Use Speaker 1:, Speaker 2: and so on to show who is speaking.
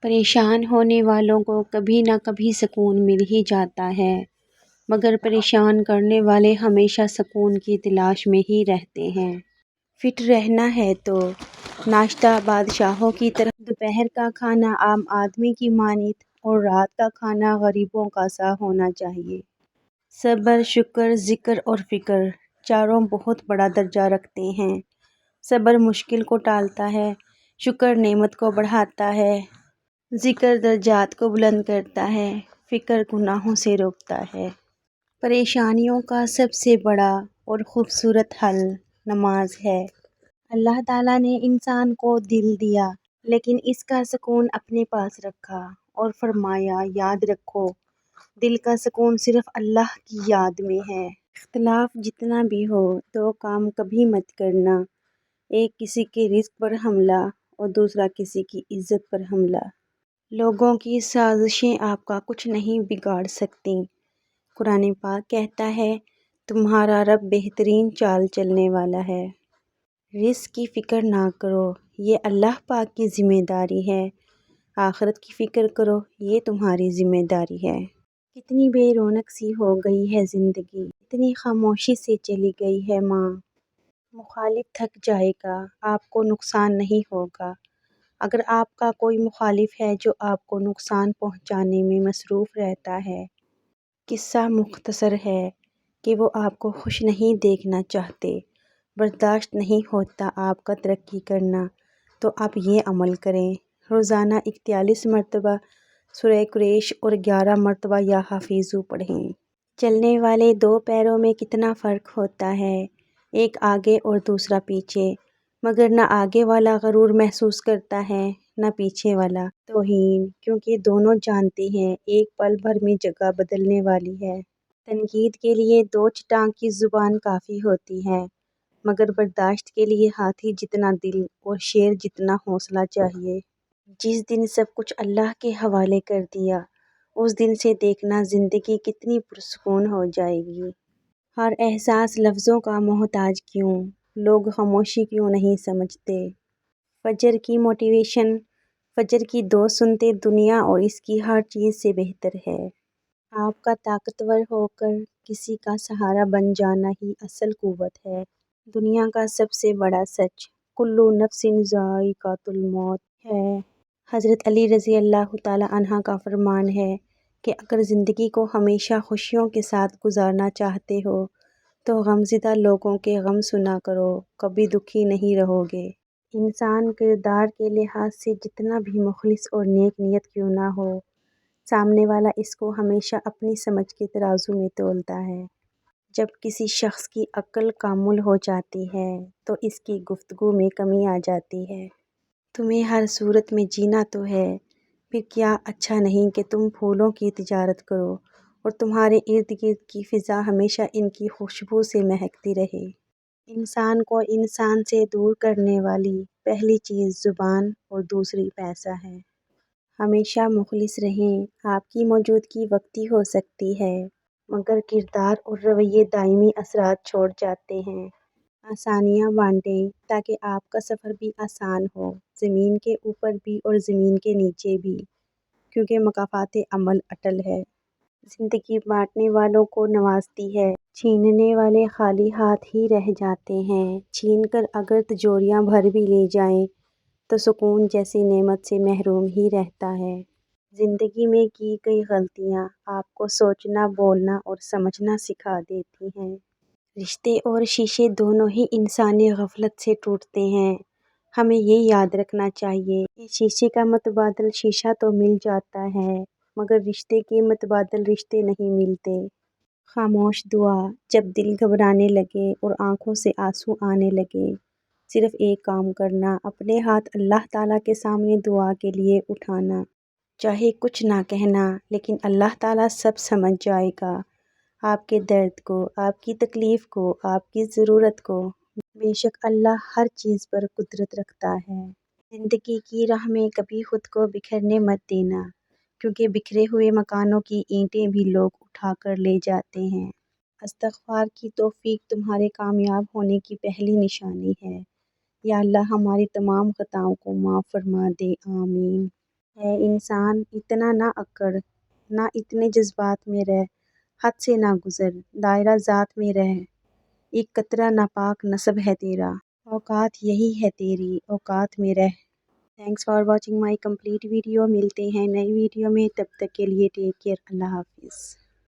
Speaker 1: پریشان ہونے والوں کو کبھی نہ کبھی سکون مل ہی جاتا ہے، مگر پریشان کرنے والے ہمیشہ سکون کی تلاش میں ہی رہتے ہیں۔ فٹ رہنا ہے تو ناشتہ بادشاہوں کی طرح، دوپہر کا کھانا عام آدمی کی مانند اور رات کا کھانا غریبوں کا سا ہونا چاہیے۔ صبر، شکر، ذکر اور فکر چاروں بہت بڑا درجہ رکھتے ہیں۔ صبر مشکل کو ٹالتا ہے، شکر نعمت کو بڑھاتا ہے، ذکر درجات کو بلند کرتا ہے، فکر گناہوں سے روکتا ہے۔ پریشانیوں کا سب سے بڑا اور خوبصورت حل نماز ہے۔ اللہ تعالیٰ نے انسان کو دل دیا، لیکن اس کا سکون اپنے پاس رکھا اور فرمایا، یاد رکھو، دل کا سکون صرف اللہ کی یاد میں ہے۔ اختلاف جتنا بھی ہو، دو کام کبھی مت کرنا، ایک کسی کے رزق پر حملہ اور دوسرا کسی کی عزت پر حملہ۔ لوگوں کی سازشیں آپ کا کچھ نہیں بگاڑ سکتیں۔ قرآن پاک کہتا ہے، تمہارا رب بہترین چال چلنے والا ہے۔ رزق کی فکر نہ کرو، یہ اللہ پاک کی ذمہ داری ہے۔ آخرت کی فکر کرو، یہ تمہاری ذمہ داری ہے۔ کتنی بے رونق سی ہو گئی ہے زندگی، اتنی خاموشی سے چلی گئی ہے ماں۔ مخالف تھک جائے گا، آپ کو نقصان نہیں ہوگا۔ اگر آپ کا کوئی مخالف ہے جو آپ کو نقصان پہنچانے میں مصروف رہتا ہے، قصہ مختصر ہے کہ وہ آپ کو خوش نہیں دیکھنا چاہتے، برداشت نہیں ہوتا آپ کا ترقی کرنا، تو آپ یہ عمل کریں، روزانہ 41 مرتبہ سورہ قریش اور 11 مرتبہ یا حافظو پڑھیں۔ چلنے والے دو پیروں میں کتنا فرق ہوتا ہے، ایک آگے اور دوسرا پیچھے، مگر نہ آگے والا غرور محسوس کرتا ہے، نہ پیچھے والا توہین، کیونکہ دونوں جانتے ہیں ایک پل بھر میں جگہ بدلنے والی ہے۔ تنقید کے لیے دو چٹان کی زبان کافی ہوتی ہے، مگر برداشت کے لیے ہاتھی جتنا دل اور شیر جتنا حوصلہ چاہیے۔ جس دن سب کچھ اللہ کے حوالے کر دیا، اس دن سے دیکھنا زندگی کتنی پرسکون ہو جائے گی۔ ہر احساس لفظوں کا محتاج کیوں، لوگ خاموشی کیوں نہیں سمجھتے۔ فجر کی موٹیویشن، فجر کی 2 سنتیں دنیا اور اس کی ہر چیز سے بہتر ہے۔ آپ کا طاقتور ہو کر کسی کا سہارا بن جانا ہی اصل قوت ہے۔ دنیا کا سب سے بڑا سچ کل نفس ذائقۃ الموت ہے۔ حضرت علی رضی اللہ تعالیٰ عنہ کا فرمان ہے کہ اگر زندگی کو ہمیشہ خوشیوں کے ساتھ گزارنا چاہتے ہو تو غمزدہ لوگوں کے غم سنا کرو، کبھی دکھی نہیں رہو گے۔ انسان کردار کے لحاظ سے جتنا بھی مخلص اور نیک نیت کیوں نہ ہو، سامنے والا اس کو ہمیشہ اپنی سمجھ کے ترازو میں تولتا ہے۔ جب کسی شخص کی عقل کامل ہو جاتی ہے تو اس کی گفتگو میں کمی آ جاتی ہے۔ تمہیں ہر صورت میں جینا تو ہے، پھر کیا اچھا نہیں کہ تم پھولوں کی تجارت کرو اور تمہارے ارد گرد کی فضا ہمیشہ ان کی خوشبو سے مہکتی رہے۔ انسان کو انسان سے دور کرنے والی پہلی چیز زبان اور دوسری پیسہ ہے۔ ہمیشہ مخلص رہیں، آپ کی موجودگی وقتی ہو سکتی ہے، مگر کردار اور رویے دائمی اثرات چھوڑ جاتے ہیں۔ آسانیاں بانٹیں تاکہ آپ کا سفر بھی آسان ہو، زمین کے اوپر بھی اور زمین کے نیچے بھی، کیونکہ مکافات عمل اٹل ہے۔ زندگی بانٹنے والوں کو نوازتی ہے، چھیننے والے خالی ہاتھ ہی رہ جاتے ہیں۔ چھین کر اگر تجوریاں بھر بھی لی جائیں تو سکون جیسی نعمت سے محروم ہی رہتا ہے۔ زندگی میں کی گئی غلطیاں آپ کو سوچنا، بولنا اور سمجھنا سکھا دیتی ہیں۔ رشتے اور شیشے دونوں ہی انسانی غفلت سے ٹوٹتے ہیں۔ ہمیں یہ یاد رکھنا چاہیے کہ شیشے کا متبادل شیشہ تو مل جاتا ہے، مگر رشتے کے متبادل رشتے نہیں ملتے۔ خاموش دعا، جب دل گھبرانے لگے اور آنکھوں سے آنسو آنے لگے، صرف ایک کام کرنا، اپنے ہاتھ اللہ تعالیٰ کے سامنے دعا کے لیے اٹھانا۔ چاہے کچھ نہ کہنا، لیکن اللہ تعالیٰ سب سمجھ جائے گا، آپ کے درد کو، آپ کی تکلیف کو، آپ کی ضرورت کو۔ بے شک اللہ ہر چیز پر قدرت رکھتا ہے۔ زندگی کی راہ میں کبھی خود کو بکھرنے مت دینا، کیونکہ بکھرے ہوئے مکانوں کی اینٹیں بھی لوگ اٹھا کر لے جاتے ہیں۔ استغفار کی توفیق تمہارے کامیاب ہونے کی پہلی نشانی ہے۔ یا اللہ ہماری تمام خطاؤں کو معاف فرما دے، آمین۔ ہے انسان اتنا نہ اکڑ، نہ اتنے جذبات میں رہ، حد سے نہ گزر، دائرہ ذات میں رہ، ایک قطرہ ناپاک نسب ہے تیرا، اوقات یہی ہے تیری، اوقات میں رہ۔ Thanks for watching my complete video. ملتے ہیں نئی ویڈیو میں، تب تک کے لیے ٹیک کیئر، اللہ حافظ۔